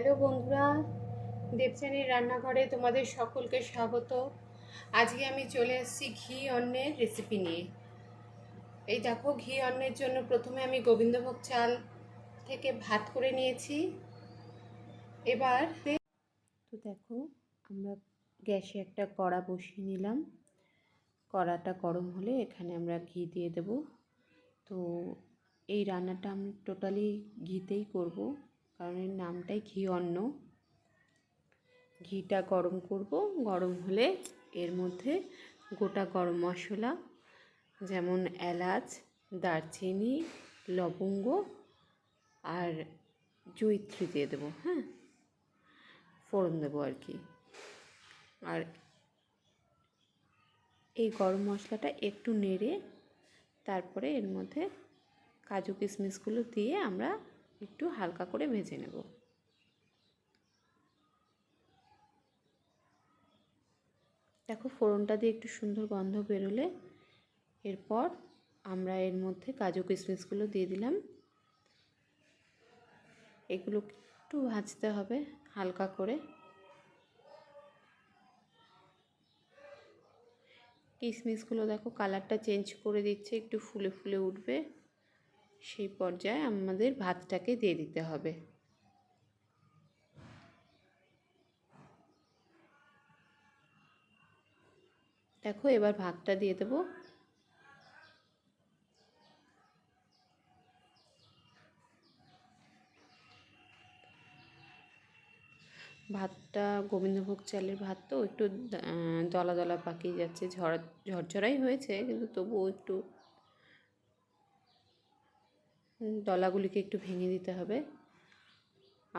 Hello বন্ধুরা, দেবযানীর রান্নাঘরে তোমাদের সকলকে স্বাগত। আজকে আমি চলে এসেছি ঘি অন্নের রেসিপি নিয়ে। এই দেখো, ঘি অন্নের জন্য প্রথমে আমি গোবিন্দভোগ চাল থেকে ভাত করে নিয়েছি। এবার তো দেখো, আমরা গ্যাসে একটা কড়া বসিয়ে নিলাম। কড়াটা গরম হলে এখানে আমরা ঘি দিয়ে দেব। তো এই রান্নাটা আমি টোটালি ঘিতেই করব, কারণ এর নামটাই ঘি অন্ন। ঘিটা গরম করব, গরম হলে এর মধ্যে গোটা গরম মশলা যেমন এলাচ, দারচিনি, লবঙ্গ আর জয়িত্রী দিয়ে দেবো। হ্যাঁ, ফোড়ন দেবো আর কি। আর এই গরম মশলাটা একটু নেড়ে তারপরে এর মধ্যে কাজু কিশমিশগুলো দিয়ে আমরা একটু হালকা করে ভেজে নেব। দেখো, ফোড়নটা দিয়ে একটু সুন্দর গন্ধ বেরোলে এরপর আমরা এর মধ্যে কাজু কিশমিশগুলো দিয়ে দিলাম। এগুলো একটু ভাজতে হবে হালকা করে। কিশমিশগুলো দেখো কালারটা চেঞ্জ করে দিচ্ছে, একটু ফুলে ফুলে উঠবে। সেই পর্যায়ে আমাদের ভাতটাকে দিয়ে দিতে হবে। দেখো, এবার ভাতটা দিয়ে দেবো। ভাতটা গোবিন্দভোগ চালের ভাত তো একটু দলা দলা পাকিয়ে যাচ্ছে, ঝরঝরাই হয়েছে, কিন্তু তবুও একটু দলাগুলিকে একটু ভেঙে দিতে হবে।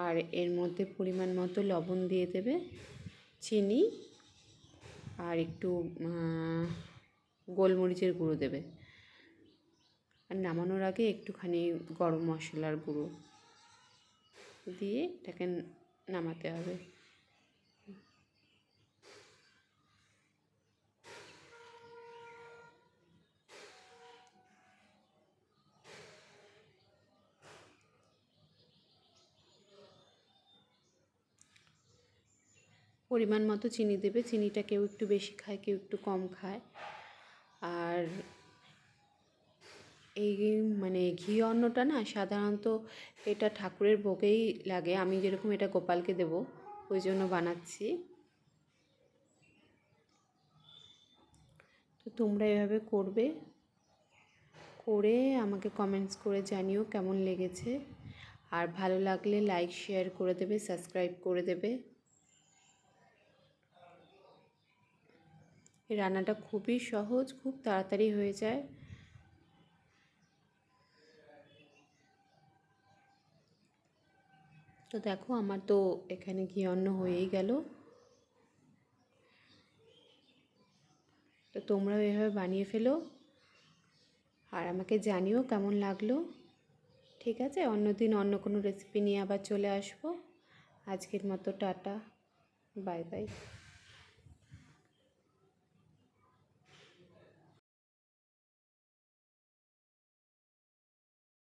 আর এর মধ্যে পরিমাণ মতো লবণ দিয়ে দেবে, চিনি আর একটু গোলমরিচের গুঁড়ো দেবে। আর নামানোর আগে একটুখানি গরম মশলার গুঁড়ো দিয়ে এটাকে নামাতে হবে। পরিমাণ মতো চিনি দেবে। চিনিটা কেউ একটু বেশি খায়, কেউ একটু কম খায়। আর এই ঘি অন্নটা না সাধারণত এটা ঠাকুরের ভোগেই লাগে। আমি যেরকম এটা গোপালকে দেব, ওই জন্য বানাচ্ছি। তো তোমরা এভাবে করবে, করে আমাকে কমেন্টস করে জানিও কেমন লেগেছে। আর ভালো লাগলে লাইক শেয়ার করে দেবে, সাবস্ক্রাইব করে দেবে। এই রান্নাটা খুবই সহজ, খুব তাড়াতাড়ি হয়ে যায়। তো দেখো, আমার তো এখানে ঘি অন্ন হয়েই গেল। তো তোমরাও এভাবে বানিয়ে ফেলো আর আমাকে জানিও কেমন লাগলো। ঠিক আছে, অন্যদিন অন্য কোনো রেসিপি নিয়ে আবার চলে আসবো। আজকের মতো টাটা, বাই বাই।